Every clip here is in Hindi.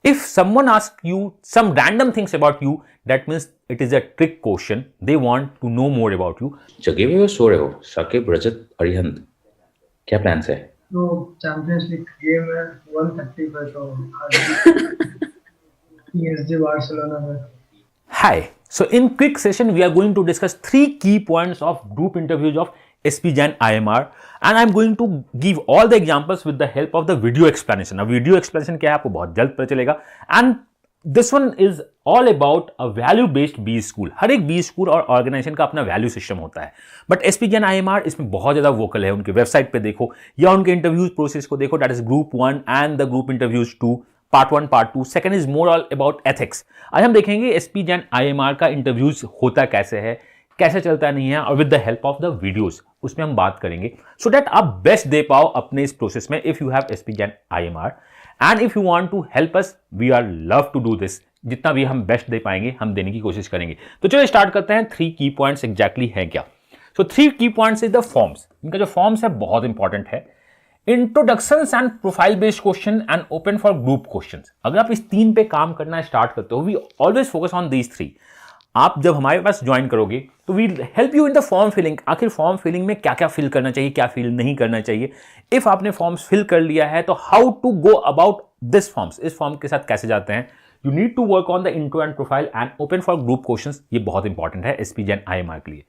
If someone asks you some random things about you, that means it is a trick question. They want to know more about you. जगे हुए हो सो रहे हो साकिब रजत अरिहंत, क्या प्लान्स है? तो चैंपियंस लीग गेम है 1:30 पे, तो PSG बार्सिलोना में। Hi. So in quick session, we are going to discuss 3 key points of group interviews of SP Jain IMR, and I'm going to give all the examples with the help of the video explanation. Now video explanation क्या है आपको बहुत जल्द पता चलेगा, and this one is all about a value based B school. हर एक B school और ऑर्गेनाइजेशन का अपना वैल्यू सिस्टम होता है, बट SP Jain IMR इसमें बहुत ज्यादा वोकल है. उनके वेबसाइट पे देखो या उनके इंटरव्यूज प्रोसेस को देखो, that is group 1 and the group interviews 2, part 1 part 2. Second is more all about ethics. आज हम देखेंगे SP Jain IMR का इंटरव्यूज होता कैसे है, कैसे चलता नहीं है, और with the help of the videos उसमें हम बात करेंगे, सो दैट आप बेस्ट दे पाओ अपने इस प्रोसेस में. If you have SP Jain IMR and if you want to help us, we are love to do this. जितना भी हम बेस्ट दे पाएंगे हम देने की कोशिश करेंगे. तो चलो स्टार्ट करते हैं. 3 की पॉइंट्स एग्जैक्टली हैं क्या? सो 3 की पॉइंट्स इज द फॉर्म्स. इनका जो फॉर्म्स है बहुत इंपॉर्टेंट है. Introductions and profile based question and open for group questions. अगर आप इस 3 पे काम करना स्टार्ट करते हो, we always focus on these 3. आप जब हमारे पास ज्वाइन करोगे तो we help you in the form filling. आखिर फॉर्म फिलिंग में क्या क्या फिल करना चाहिए, क्या फिल नहीं करना चाहिए. इफ आपने फॉर्म्स फिल कर लिया है तो how to go about this forms, इस फॉर्म के साथ कैसे जाते हैं. You need to work on the intro and profile and open for group questions. ये बहुत इंपॉर्टेंट है SP Jain IMR के लिए.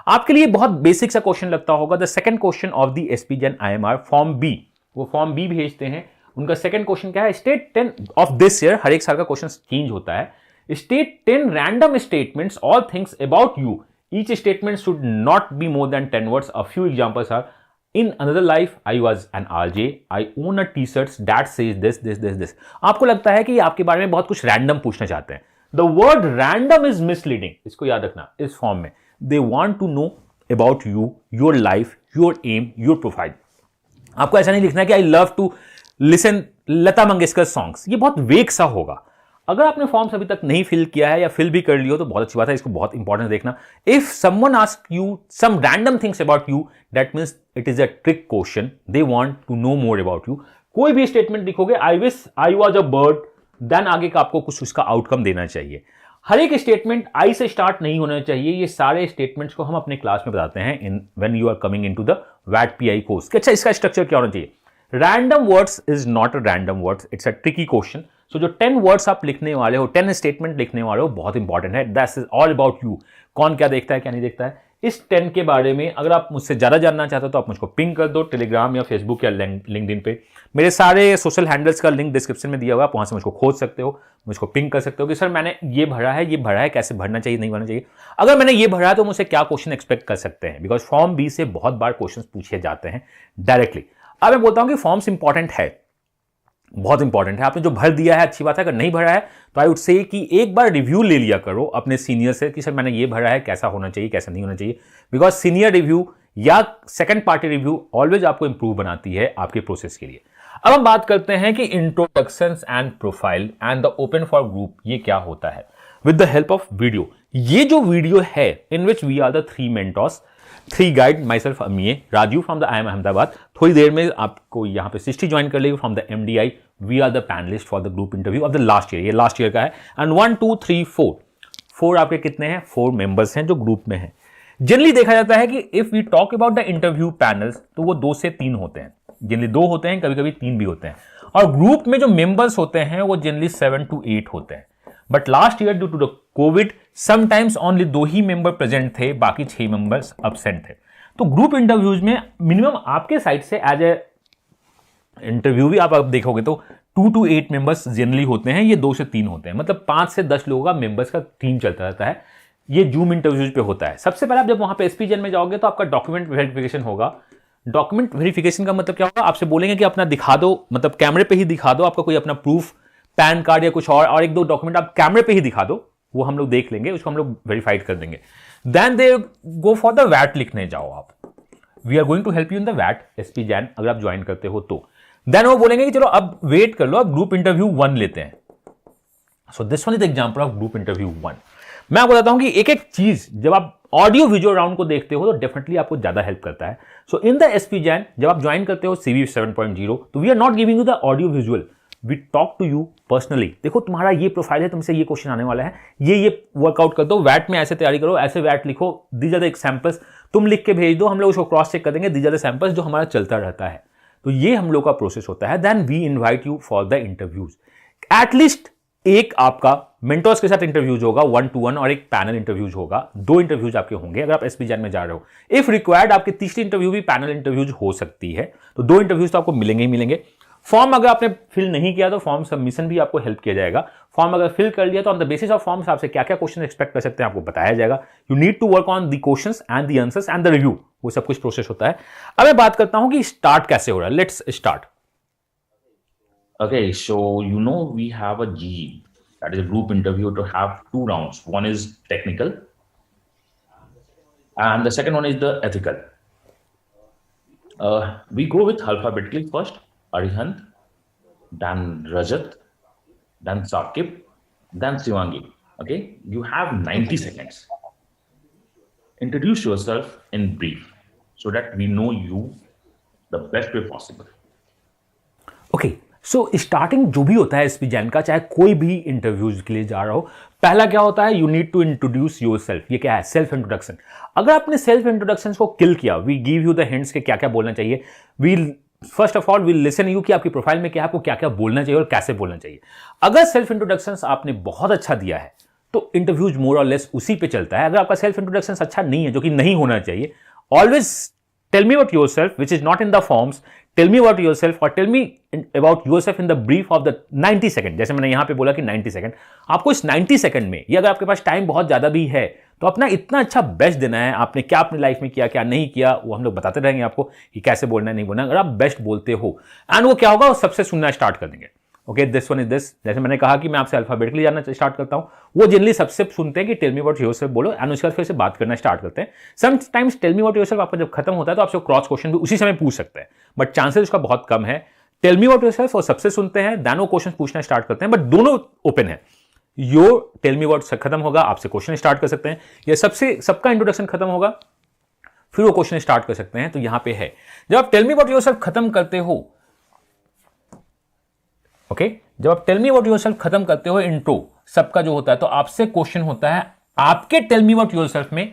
आपके लिए बहुत बेसिक सा क्वेश्चन लगता होगा. The second question of the SP Jain IMR form B, वो फॉर्म बी भेजते हैं. उनका सेकंड क्वेश्चन क्या है? State 10 of this year. हर एक साल का क्वेश्चन चेंज होता है. State 10 random statements, all things about you. Each statement should not be more than 10 words. A few examples are: in another life, I was an RJ. I own a T-shirt that says this, this, this, this. आपको लगता है कि आपके बारे में बहुत कुछ रैंडम पूछना चाहते हैं. The word random is misleading. इसको याद रखना इस फॉर्म में. They want to know about you, your life, your aim, your profile. आपको ऐसा नहीं लिखना है कि I love to listen Lata Mangeshkar songs. ये बहुत वेग सा होगा. अगर आपने फॉर्म्स अभी तक नहीं फिल किया है या फिल भी कर लियो तो बहुत अच्छी बात है. इसको बहुत इंपॉर्टेंट देखना. If someone ask you some random things about you, that means it is a trick question. They want to know more about you. कोई भी स्टेटमेंट लिखोगे, I wish I was a bird, then आगे का आपको कुछ उसका आउटकम देना चाहिए. हर एक स्टेटमेंट आई से स्टार्ट नहीं होना चाहिए. ये सारे स्टेटमेंट्स को हम अपने क्लास में बताते हैं in when you are coming into the वैट PI कोर्स. अच्छा, इसका स्ट्रक्चर क्या होना चाहिए? Random words is not a random words, it's a tricky question. So जो 10 वर्ड्स आप लिखने वाले हो, 10 स्टेटमेंट लिखने वाले हो, बहुत इंपॉर्टेंट है. That is all about you. कौन क्या देखता है, क्या नहीं देखता है. इस 10 के बारे में अगर आप मुझसे ज्यादा जानना चाहते हो तो आप मुझको पिंग कर दो टेलीग्राम या फेसबुक या लिंक्डइन पे. मेरे सारे सोशल हैंडल्स का लिंक डिस्क्रिप्शन में दिया हुआ है. आप वहां से मुझको खोज सकते हो, मुझको पिंग कर सकते हो कि सर मैंने ये भरा है, ये भरा है, कैसे भरना चाहिए, नहीं भरना चाहिए. अगर मैंने ये भरा है तो मुझसे क्या क्वेश्चन एक्सपेक्ट कर सकते हैं, बिकॉज फॉर्म बी से बहुत बार क्वेश्चन पूछे जाते हैं डायरेक्टली. अब मैं बोलता हूं कि फॉर्म्स इंपॉर्टेंट है, बहुत इंपॉर्टेंट है. आपने जो भर दिया है अच्छी बात है. अगर नहीं भरा है तो आई वुड से कि एक बार रिव्यू ले लिया करो अपने सीनियर से कि सर मैंने ये भरा है, कैसा होना चाहिए, कैसा नहीं होना चाहिए. बिकॉज सीनियर रिव्यू या सेकंड पार्टी रिव्यू ऑलवेज आपको इंप्रूव बनाती है आपके प्रोसेस के लिए. अब हम बात करते हैं कि introductions and profile and the open for group ये क्या होता है with the help of video. ये जो वीडियो है in which we are the 3 mentors, 3 guide, my self Amiya, Raju from the IIM Ahmedabad. थोड़ी देर में आपको यहाँ पे सृष्टि ज्वाइन कर लेगी from the MDI. We are the panelist for the group interview of the last year. ये लास्ट ईयर का है. एंड 1 2 3 4 आपके कितने हैं? 4 मेंबर्स हैं जो ग्रुप में हैं. जनरली देखा जाता है कि if we talk about the interview panels तो वो 2 से 3 होते हैं. जनरली 2 होते हैं, कभी कभी 3 भी होते हैं. और ग्रुप में जो मेंबर्स होते हैं वो जनरली 7 to 8 होते हैं. But last year due to the covid sometimes only 2 ही मेंबर प्रेजेंट थे, बाकी 6 मेंबर्स अब्सेंट थे. तो ग्रुप इंटरव्यूज में मिनिमम आपके साइड से एज ए इंटरव्यू भी आप देखोगे तो 2 to 8 मेंबर्स जनरली होते हैं. ये 2 से 3 होते हैं, मतलब 5 से 10 लोगों का मेंबर्स का टीम चलता रहता है. ये जूम इंटरव्यूज पे होता है. सबसे पहले आप जब वहां पे SP Jain में जाओगे तो आपका डॉक्यूमेंट वेरिफिकेशन होगा. डॉक्यूमेंट वेरिफिकेशन का मतलब क्या होगा? आपसे बोलेंगे कि अपना दिखा दो, मतलब कैमरे पे ही दिखा दो आपका कोई अपना प्रूफ, पैन कार्ड या कुछ और 1-2 डॉक्यूमेंट आप कैमरे पे ही दिखा दो. वो हम लोग देख लेंगे, उसको हम लोग वेरीफाइड कर देंगे. Then they go for the वैट लिखने जाओ आप. We are going to help you in the वैट SP Jain अगर आप ज्वाइन करते हो तो. देन वो बोलेंगे कि चलो अब वेट कर लो, अब ग्रुप इंटरव्यू 1 लेते हैं. So this one is the example of group interview 1. मैं आपको बताता हूं कि एक एक चीज जब आप ऑडियो विजुअल राउंड को देखते हो तो डेफिनेटली आपको ज्यादा हेल्प करता है. सो इन द SP Jain जब आप ज्वाइन करते हो CV 7.0 तो we are not giving you the audio visual. We talk to you personally, देखो तुम्हारा ये प्रोफाइल है, तुमसे ये क्वेश्चन आने वाला है, ये वर्कआउट कर दो, वैट में ऐसे तैयारी करो, ऐसे वैट लिखो, दीज आर द सैंपल्स, तुम लिख के भेज दो, हम लोग उसको क्रॉस चेक कर देंगे, दीज आर द सैंपल्स जो हमारा चलता रहता है। तो ये हम लोग का प्रोसेस होता है। Then we invite you for the interviews. At least एक आपका मेंटर्स के साथ इंटरव्यूज होगा 1-to-1 और एक पैनल इंटरव्यूज होगा, 2 इंटरव्यूज आपके होंगे अगर आप एसपी जैन में जा रहे हो। इफ रिक्वायर्ड आपकी तीसरी इंटरव्यू भी पैनल इंटरव्यूज हो सकती है, तो 2 इंटरव्यूज तो आपको मिलेंगे ही मिलेंगे। फॉर्म अगर आपने फिल नहीं किया तो फॉर्म सबमिशन भी आपको हेल्प किया जाएगा। फॉर्म अगर फिल कर लिया तो on the basis of forms आपसे क्या क्या क्वेश्चन एक्सपेक्ट कर सकते हैं आपको बताया जाएगा। You need to work on the questions and the answers and the review, वो सब कुछ प्रोसेस होता है। अब मैं बात करता हूं कि स्टार्ट कैसे हो रहा है। Let's start. Okay, so you know we have a G, that is a group interview, to have 2 rounds. One is technical, and the second one is the ethical. We go with alphabetically first, Arihant, then Rajat, then Saqib, then Shivangi. Okay, you have 90 seconds. Introduce yourself in brief so that we know you the best way possible. Okay, so starting जो भी होता है एसपी जैन का, चाहे कोई भी इंटरव्यूज के लिए जा रहा हो, पहला क्या होता है, you need to introduce yourself. ये क्या है, सेल्फ इंट्रोडक्शन। अगर आपने सेल्फ इंट्रोडक्शन को किल किया, we give you the hints के क्या क्या बोलना चाहिए। We first of all will listen you कि आपकी प्रोफाइल में क्या है, आपको क्या क्या बोलना चाहिए और कैसे बोलना चाहिए। अगर सेल्फ इंट्रोडक्शन आपने बहुत अच्छा दिया है तो इंटरव्यूज मोर और लेस उसी पे चलता है। अगर आपका सेल्फ इंट्रोडक्शन अच्छा नहीं है, जो कि नहीं होना चाहिए, always tell me about yourself which is not in the forms, tell me about yourself और tell me about yourself in the brief of the 90 second. जैसे मैंने यहां पे बोला कि 90 सेकंड, आपको इस 90 सेकंड में, या अगर आपके पास टाइम बहुत ज्यादा भी है, तो अपना इतना अच्छा बेस्ट देना है। आपने क्या अपनी लाइफ में किया, क्या नहीं किया, वो हम लोग बताते रहेंगे आपको कि कैसे बोलना है, नहीं बोलना। अगर आप बेस्ट बोलते हो एंड वो क्या होगा, वो सबसे सुनना स्टार्ट कर देंगे। Okay, this one is this. जैसे मैंने कहा कि मैं आपसे अल्फाबेटिकली जानना स्टार्ट करता हूं, वो जनरली सबसे सुनते हैं कि टेल मी अबाउट योरसेल्फ बोलो, एंड उसके बाद फिर से बात करना स्टार्ट करते हैं। Sometimes tell me about yourself आपका जब खत्म होता है तो आपसे क्रॉस क्वेश्चन भी उसी समय पूछ सकते हैं, बट चांसेस उसका बहुत कम है। टेल मी अबाउट योरसेल्फ और सबसे सुनते हैं, देन वो क्वेश्चन पूछना स्टार्ट करते हैं, बट दोनों ओपन है। योर टेल मी अबाउट खत्म होगा, आपसे क्वेश्चन स्टार्ट कर सकते हैं, या सबका इंट्रोडक्शन खत्म होगा, फिर वो क्वेश्चन स्टार्ट कर सकते हैं। तो यहां पे है, जब आप टेल मी अबाउट योरसेल्फ खत्म करते हो, ओके, जब आप टेल मी अबाउट योरसेल्फ खत्म करते हो, इंट्रो सबका जो होता है, तो आपसे क्वेश्चन होता है आपके टेल मी अबाउट योरसेल्फ में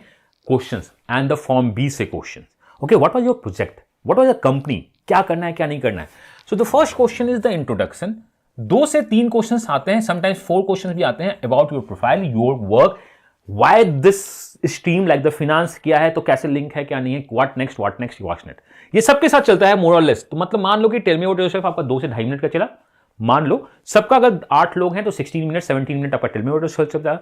questions and the form B से questions. Okay, what was your project, what was the company, क्या करना है क्या नहीं करना है। So the first question is the introduction. 2 से 3 क्वेश्चंस आते हैं, समटाइम्स 4 क्वेश्चंस भी आते हैं about your profile, your work, why this stream like the finance, क्या है तो कैसे लिंक है क्या नहीं है, what next what next what's next, ये सबके साथ चलता है मोर और लेस। तो मतलब मान लो कि टेल मी अबाउट योरसेल्फ आपका 2 से 2.5 मिनट का चला, मान लो सबका अगर 8 लोग हैं तो 16 मिनट 17 मिनट आपका टेल मी अबाउट योरसेल्फ चलता है।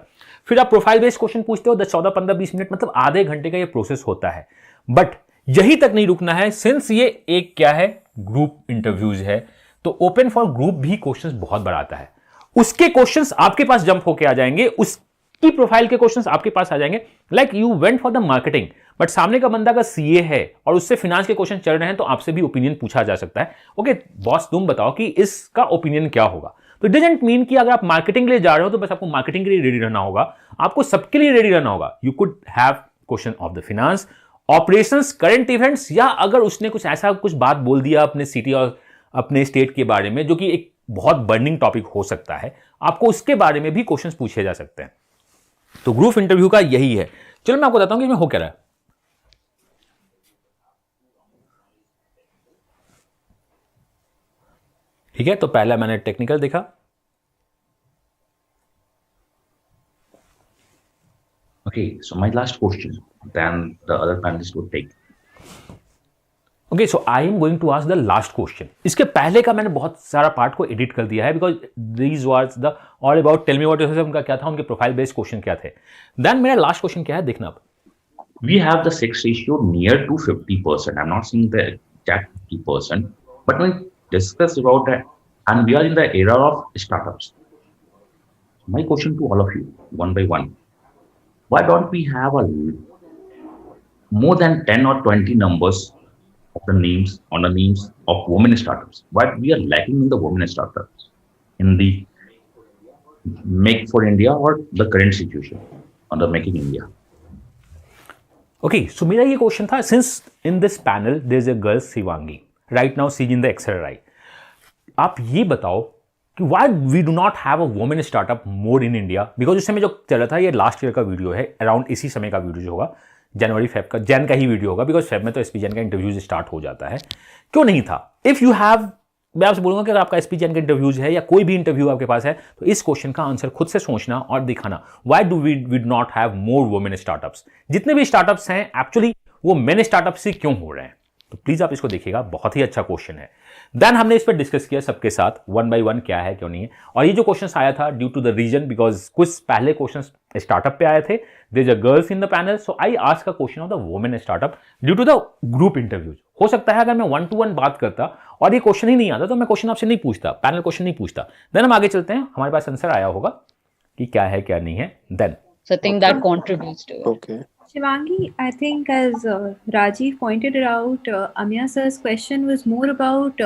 फिर आप प्रोफाइल बेस्ड क्वेश्चन पूछते हो 10 14 15 20 मिनट, मतलब आधे घंटे का ये प्रोसेस होता है। बट यही तक नहीं रुकना है, सिंस ये एक क्या है, ग्रुप इंटरव्यूज है, तो ओपन फॉर ग्रुप भी क्वेश्चंस बहुत बड़ा आता है। उसके क्वेश्चंस आपके पास जंप होके आ जाएंगे, उसकी प्रोफाइल के क्वेश्चंस आपके पास आ जाएंगे। Like you went for the marketing, but सामने का बंदा का सीए है और उससे फिनांस के क्वेश्चन चल रहे हैं, तो आपसे भी ओपिनियन पूछा जा सकता है। ओके बॉस, तुम बताओ कि इसका ओपिनियन क्या होगा। तो इट डजंट मीन कि अगर आप मार्केटिंग के लिए जा रहे हो तो बस आपको मार्केटिंग के लिए रेडी रहना होगा, आपको सबके लिए रेडी रहना होगा। You could have question of the finance, operations, current events, या अगर उसने कुछ ऐसा कुछ बात बोल दिया अपने सिटी और अपने स्टेट के बारे में जो कि एक बहुत बर्निंग टॉपिक हो सकता है, आपको उसके बारे में भी क्वेश्चंस पूछे जा सकते हैं। तो ग्रुप इंटरव्यू का यही है। चलो मैं आपको बताता हूं कि इसमें हो क्या रहा है। ठीक है, तो पहला मैंने टेक्निकल देखा, Okay, so my last question, then the other panelists would take. Okay, so I am going to ask the last question. इसके पहले का मैंने बहुत सारा पार्ट को एडिट कर दिया है, because these was the all about tell me about yourself, उनका क्या था, उनके प्रोफाइल बेस्ड क्वेश्चन क्या थे। देन मेरा लास्ट क्वेश्चन क्या है, देखना आप। We have the sex ratio near to 50%. I'm not saying the exact 50%, but when discuss about that, and we are in the era of startups. My question to all of you, one by one, why don't we have more than 10 or 20 numbers of the names on the names of women startups? Why we are lacking in the women startups in the Make for India or the current situation on the Making India? Okay, so मेरा ये क्वेश्चन था, since in this panel there is a girl Shivangi, right now she is in the accelerator. आप ये बताओ कि why we do not have a women startup more in India, because उस समय जो चल रहा था, ये लास्ट ईयर का वीडियो है, अराउंड इसी समय का वीडियो जो होगा, जनवरी फेब का, जैन का ही वीडियो होगा, बिकॉज फेब में तो एसपी जैन का इंटरव्यूज स्टार्ट हो जाता है। क्यों नहीं था? इफ यू हैव, मैं आपसे बोलूंगा कि अगर आपका एसपी जैन का इंटरव्यूज है या कोई भी इंटरव्यू आपके पास है, तो इस क्वेश्चन का आंसर खुद से सोचना और दिखाना, why do we not have more women startups. जितने भी स्टार्टअप्स हैं एक्चुअली वो मेन स्टार्टअप्स से क्यों हो रहे हैं, तो प्लीज आप इसको देखिएगा, बहुत ही अच्छा क्वेश्चन है। देन हमने इस पर डिस्कस किया सबके साथ वन बाय वन क्या है क्यों नहीं है, और ये जो क्वेश्चन आया था due to the reason, because कुछ पहले क्वेश्चन स्टार्टअप पे आए थे, there is a girls in the panel, so I ask a question of the women startup due to the group interviews. हो सकता है अगर मैं 1-to-1 बात करता और ये क्वेश्चन ही नहीं आता तो मैं क्वेश्चन आपसे नहीं पूछता, पैनल क्वेश्चन नहीं पूछता। देन हम आगे चलते हैं, हमारे पास आंसर आया होगा कि क्या है क्या नहीं है। Then So I think that contributes to it. Okay. Shivangi, I think as Rajiv pointed out, Amya sir's question was more about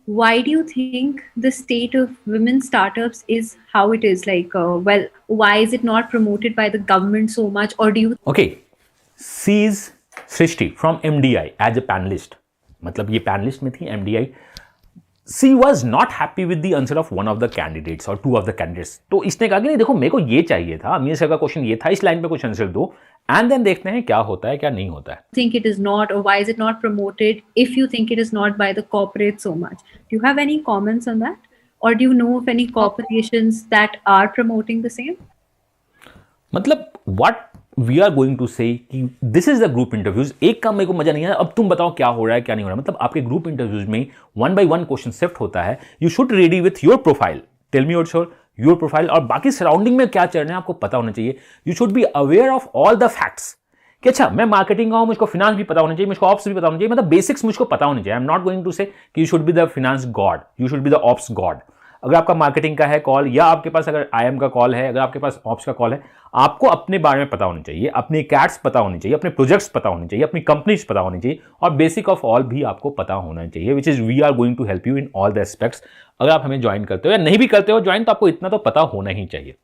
why do you think the state of women startups is how it is? Like, well, why is it not promoted by the government so much? Or do you okay, she is Srishti from MDI as a panelist, मतलब ये पैनलिस्ट में थी MDI। She was not happy with the answer of one of the candidates और 2 ऑफ द कैंडिडेट्स। तो इसने कहा कि नहीं देखो, मेरे को ये चाहिए था, अमीर सर का क्वेश्चन ये था, इस लाइन पे कुछ आंसर दो, एंड देन देखते हैं क्या होता है क्या नहीं होता है। think it is not, or why is it not promoted if you think it is not by the corporate so much? Do you have any comments on that? Or do you know of any corporations that are promoting the same? मतलब what we are going to say कि this is the group interviews. एक का मेरे को मजा नहीं है, अब तुम बताओ क्या हो रहा है क्या नहीं हो रहा है। मतलब आपके ग्रुप इंटरव्यूज में 1 by 1 क्वेश्चन शिफ्ट होता है। You should ready with your profile, tell me your profile, और बाकी सराउंडिंग में क्या चल रहा है आपको पता होना चाहिए। You should be aware of all the facts कि अच्छा मैं मार्केटिंग का हूं, मुझको फिनांस भी पता होना चाहिए, मुझको ऑप्स भी पता होना चाहिए, मतलब बेसिक्स मुझको पता होना चाहिए। I am not going to say कि you should be the finance god, you should be the ops god. अगर आपका मार्केटिंग का है कॉल, या आपके पास अगर IM का कॉल है, अगर आपके पास ऑप्स का कॉल है, आपको अपने बारे में पता होना चाहिए, अपने कैट्स पता होनी चाहिए, अपने प्रोजेक्ट्स पता होने चाहिए, अपनी कंपनीज पता होनी चाहिए, और बेसिक ऑफ ऑल भी आपको पता होना चाहिए, which is we are going to help you in all the aspects. अगर आप हमें ज्वाइन करते हो या नहीं भी करते हो ज्वाइन, तो आपको इतना तो पता होना ही चाहिए।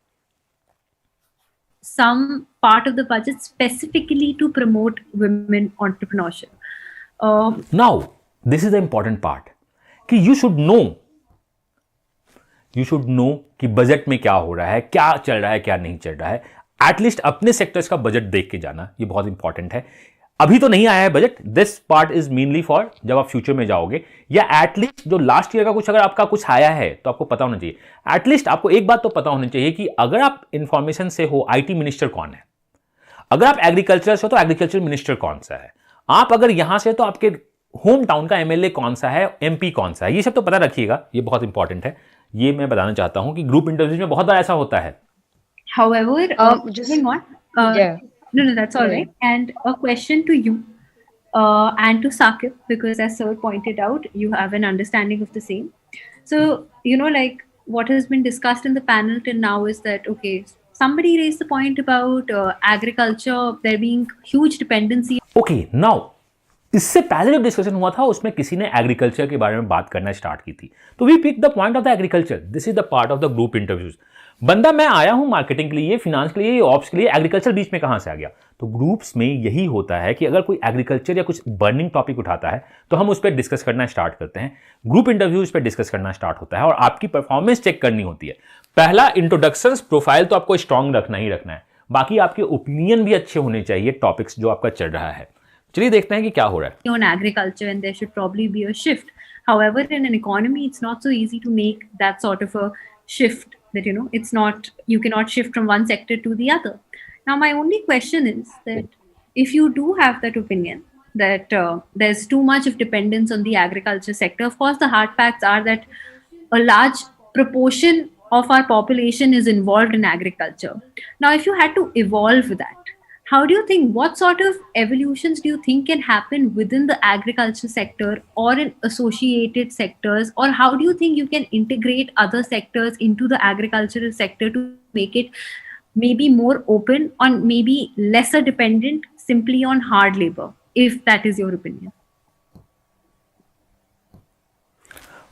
Some part of the budget specifically to promote women entrepreneurship. Now, this is the important part कि you should know कि बजट में क्या हो रहा है, क्या चल रहा है, क्या नहीं चल रहा है। एटलीस्ट अपने सेक्टर्स का बजट देख के जाना, ये बहुत इंपॉर्टेंट है। अभी तो नहीं आया है budget, this part is mainly for जब आप फ्यूचर में जाओगे, या एटलीस्ट जो लास्ट ईयर का कुछ अगर आपका कुछ आया है तो आपको पता होना चाहिए। एटलीस्ट आपको एक बात तो पता होनी चाहिए कि अगर आप इंफॉर्मेशन से हो, IT मिनिस्टर कौन है, अगर आप एग्रीकल्चर से हो तो एग्रीकल्चर मिनिस्टर कौन सा है, आप अगर यहां से तो आपके होम टाउन का MLA कौन सा है, MP कौन सा है, ये सब तो पता रखिएगा, ये बहुत इंपॉर्टेंट है। ये मैं बताना चाहता हूं कि ग्रुप इंटरव्यूज में बहुत बार ऐसा होता है। However, Just- hang on. Yeah. No, that's all right. And a question to you and to Sakib, because as Sir pointed out, you have an understanding of the same. So, like what has been discussed in the panel till now is that, okay, somebody raised the point about agriculture, there being huge dependency. Okay, now इससे पहले जो डिस्कशन हुआ था उसमें किसी ने एग्रीकल्चर के बारे में बात करना स्टार्ट की थी, तो we pick the point of the agriculture. This is the part of the group interviews. बंदा मैं आया हूं मार्केटिंग के लिए, फिनांस के लिए, ऑप्स के लिए, एग्रीकल्चर बीच में कहां से आ गया। तो ग्रुप्स में यही होता है कि अगर कोई एग्रीकल्चर या कुछ बर्निंग टॉपिक उठाता है तो हम उस पर डिस्कस करना स्टार्ट करते हैं। ग्रुप इंटरव्यूज पे डिस्कस करना स्टार्ट होता है और आपकी परफॉर्मेंस चेक करनी होती है। पहला इंट्रोडक्शन प्रोफाइल तो आपको स्ट्रांग रखना ही रखना है, बाकी आपके ओपिनियन भी अच्छे होने चाहिए टॉपिक्स जो आपका चल रहा है। चलिए देखते हैं कि क्या हो रहा है। On agriculture, and there should probably be a shift. However, in an economy, it's not so easy to make that sort of a shift, that it's not, you cannot shift from one sector to the other. Now my only question is that if you do have that opinion that there's too much of dependence on the agriculture sector, of course the hard facts are that a large proportion of our population is involved in agriculture. Now if you had to evolve that, how do you think, what sort of evolutions do you think can happen within the agriculture sector or in associated sectors, or how do you think you can integrate other sectors into the agricultural sector to make it maybe more open, on maybe lesser dependent simply on hard labor, if that is your opinion?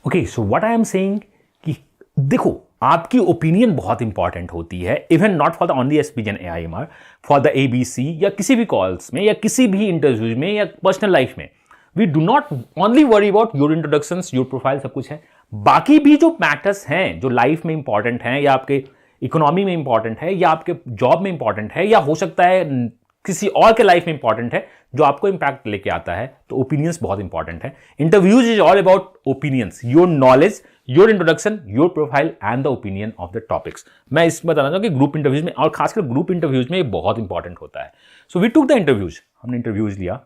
Okay, so what I am saying कि देखो आपकी ओपिनियन बहुत इंपॉर्टेंट होती है, even not for the only SPJ and AIMR, for the ABC या किसी भी कॉल्स में या किसी भी इंटरव्यूज में या पर्सनल लाइफ में। We do not only worry about your introductions, your profile, सब कुछ है, बाकी भी जो मैटर्स हैं जो लाइफ में इंपॉर्टेंट हैं या आपके इकोनॉमी में इंपॉर्टेंट है या आपके जॉब में इंपॉर्टेंट है या हो सकता है किसी और के लाइफ में इंपॉर्टेंट है जो आपको इंपैक्ट लेके आता है, तो ओपिनियंस बहुत इंपॉर्टेंट है. Interviews is all about opinions, your knowledge, your introduction, your profile and the opinion of the topics. मैं इसमें बताना चाहूँ कि ग्रुप इंटरव्यूज में और खासकर ग्रुप इंटरव्यूज में ये बहुत इंपॉर्टेंट होता है. So we took the interviews, हमने इंटरव्यूज लिया.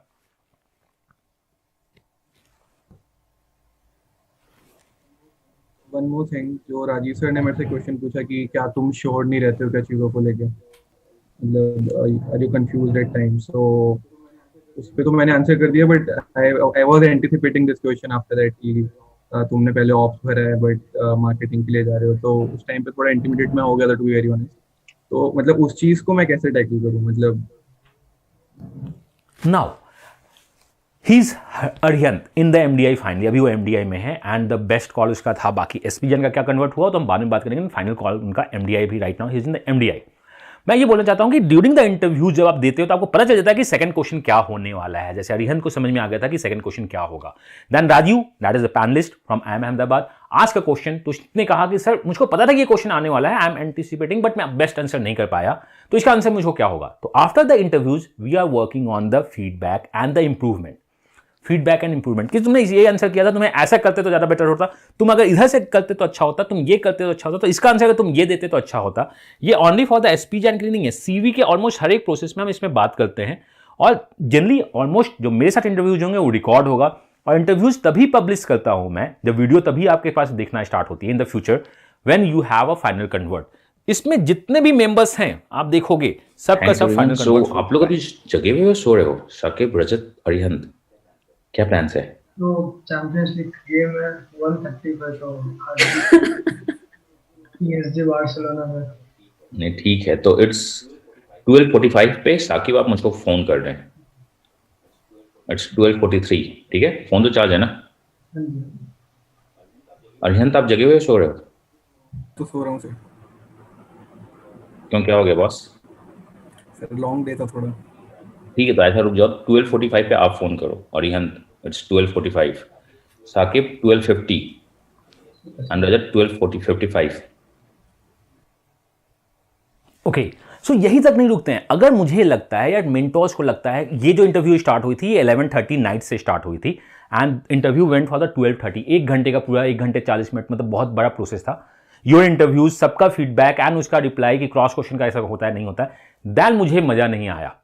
वन मोर थिंग, जो राजीव सर ने मेरे से क्वेश्चन पूछा कि क्या तुम श्योर नहीं रहते हो क्या चीज़ों को लेके, मतलब are you confused at times, so उस पे तो मैंने आंसर कर दिया, but I was anticipating this question after that कि तुमने पहले ऑप्स भरा है बट मार्केटिंग के लिए जा रहे हो, तो उस टाइम पे थोड़ा इंटिमिडेट मैं हो गया था, टू बी वेरी ऑनेस्ट. तो मतलब उस चीज़ को मैं कैसे टैकल करूँ, मतलब now He's Arihant in the MDI finally, अभी वो MDI में है एंड द बेस्ट कॉल उसका था. बाकी SPGen का क्या कन्वर्ट हुआ तो हम बाद में बात करेंगे. फाइनल कॉल उनका MDI भी right now he is in the MDI. मैं ये बोलना चाहता हूँ कि ड्यूरिंग द इंटरव्यू जब आप देते हो तो आपको पता चल जाता है कि सेकंड क्वेश्चन क्या होने वाला है. जैसे अरिहंत को समझ में आ गया था कि सेकंड क्वेश्चन क्या होगा. Then Rajeev, that is a panelist from IIM Ahmedabad, ask a question. तो उसने कहा कि सर मुझको पता था कि ये क्वेश्चन आने वाला है, आई एम एंटिसिपेटिंग, बट मैं बेस्ट आंसर नहीं कर पाया, तो इसका आंसर मुझको क्या होगा. तो after the interviews we are working on the feedback and the improvement. Feedback and improvement कि तुमने ये आंसर किया था, तुम्हें ऐसा करते तो ज्यादा बेटर होता, तुम अगर इधर से करते तो अच्छा होता, तुम ये करते तो अच्छा होता, तो इसका आंसर अगर तुम ये देते तो अच्छा होता. ये ओनली फॉर द SPGen के लिए नहीं है, CV के ऑलमोस्ट हर एक प्रोसेस में हम इसमें बात करते हैं. और जनरली ऑलमोस्ट जो मेरे साथ इंटरव्यूज होंगे वो रिकॉर्ड होगा, और इंटरव्यूज तभी पब्लिश करता हूं मैं जब वीडियो तभी आपके पास देखना स्टार्ट होती है in the future when you have a final convert. इसमें जितने भी मेंबर्स हैं आप देखोगे सबका सब फाइनल कन्वर्ट. आप लोग अभी जगे हुए हो, सो रहे हो? साकिब, रजत, अरिहंत, क्या प्लान है? तो चैंपियंस लीग गेम है 1:30 पे, तो PSG बार्सिलोना में. नहीं ठीक है, तो इट्स 12:45 पे. साकिब आप मुझको फोन कर रहे हैं, इट्स 12:43. ठीक है, फोन तो चार्ज है ना? हाँ जी. अरिहंत आप जगे हुए हो, सो रहे हो? तो सो रहा हूँ सर. क्यों, क्या हो गया बॉस? सर लॉन्ग डे था थोड़ा. ठीक है, तो ऐसा रुक जाओ, 12:45 पे आप फोन करो. Arihant it's 12:45, Saqib 12:50 and Rajat 12:55. Okay, so यही तक नहीं रुकते हैं. अगर मुझे लगता है या मेंटोर्स को लगता है, ये जो इंटरव्यू स्टार्ट हुई थी ये 11:30 नाइट से स्टार्ट हुई थी and interview went for the 12:30, 1 घंटे का पूरा, 1 घंटे 40 मिनट, मतलब बहुत बड़ा प्रोसेस था. योर इंटरव्यूज, सबका फीडबैक एंड उसका रिप्लाई कि क्रॉस क्वेश्चन का ऐसा होता है नहीं होता है. देन मुझे मजा नहीं आया.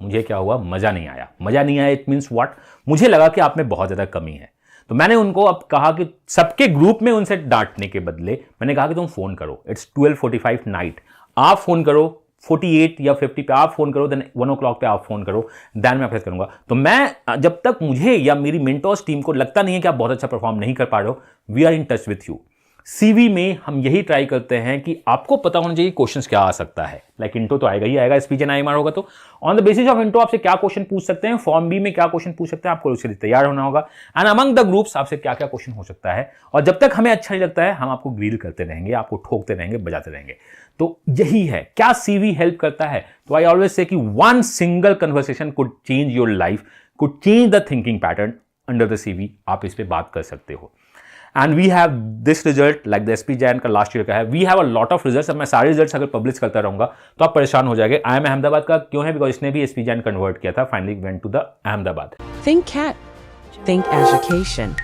मुझे क्या हुआ, मजा नहीं आया. मजा नहीं आया इट मीन्स व्हाट, मुझे लगा कि आप में बहुत ज्यादा कमी है. तो मैंने उनको अब कहा कि सबके ग्रुप में उनसे डांटने के बदले मैंने कहा कि तुम फोन करो. इट्स 12:45 नाइट, आप फोन करो. 48 या 50 पे आप फोन करो, देन 1 o'clock पे आप फोन करो, देन मैं अप्रेस करूंगा. तो मैं जब तक मुझे या मेरी मेंटोर्स टीम को लगता नहीं है कि आप बहुत अच्छा परफॉर्म नहीं कर पा रहे हो, we are in touch with you. CV में हम यही ट्राई करते हैं कि आपको पता होना चाहिए क्वेश्चंस क्या आ सकता है. लाइक इंट्रो तो आएगा ही आएगा, SPGen IMR होगा, तो on the basis of intro आपसे क्या क्वेश्चन पूछ सकते हैं, फॉर्म B में क्या क्वेश्चन पूछ सकते हैं, आपको उसके लिए तैयार होना होगा. एंड अमंग द ग्रुप्स आपसे क्या क्या क्वेश्चन हो सकता है, और जब तक हमें अच्छा नहीं लगता है हम आपको ग्रिल करते रहेंगे, आपको ठोकते रहेंगे, बजाते रहेंगे. तो यही है. क्या CV हेल्प करता है? तो आई ऑलवेज से कि one single conversation could change your life, could change the thinking pattern under the CV. आप इस पे बात कर सकते हो. And we have this result like the SPGen का लास्ट ईयर का है. We have a lot of results. अब मैं सारे रिजल्ट्स अगर पब्लिश करता रहूंगा तो आप परेशान हो जाएंगे. IIM अहमदाबाद का क्यों है? बिकॉज इसने भी SPGen कन्वर्ट किया था, finally went to the Ahmedabad. Think cat. Think education.